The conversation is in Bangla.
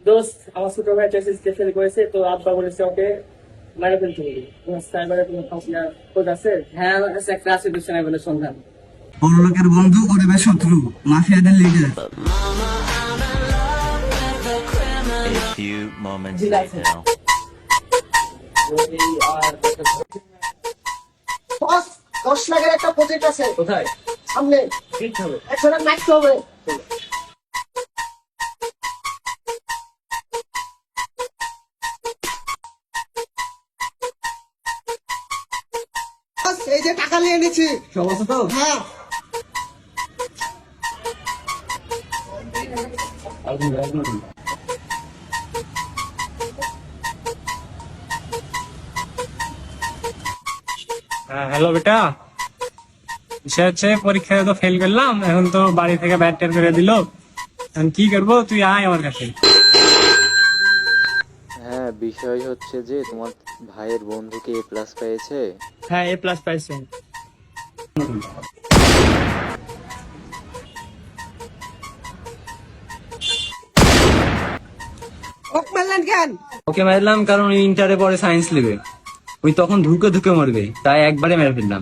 দোস্ত আমার ছোট ভাই টেস্ট ফেল করেছে, তো আব্বা বলেছে ওকে মেরে ফেলতে হবে। তোমার সাইবারে কোনো খোঁজ আছে? হ্যাঁ, আমার কাছে একটা আছে, দুশো বলে সন্ধান। বড়লোকের বন্ধু গরিবের শত্রু, মাফিয়াদের লিডার। A few moments ঠিক আছে। later. বস, 10 লাখের একটা প্রজেক্ট আছে কোথায়? সামনে, ঠিক হবে। 100 লাখ নাচতে হবে। বস, এই যে টাকা নিয়ে নিচ্ছি। সব আছে তো? হ্যাঁ, হ্যালো বেটা, বিষয় হচ্ছে পরীক্ষায় তো ফেল করলাম, এখন তো বাড়ি থেকে ব্যাট টের করে দিল। এখন কি করবো, তুই আয় আমার কাছে। হ্যাঁ, বিষয় হচ্ছে যে তোমার ভাইয়ের বন্ধুকে A+ পেয়েছে। হ্যাঁ, A+ পাইছেন। ওক মারলেন কেন? ওকে মারলাম কারণ ওই ইন্টারে পরে সায়েন্স নেবে, ওই তখন ধুকে ধুকে মরবে, তাই একবারে মেরে ফেললাম।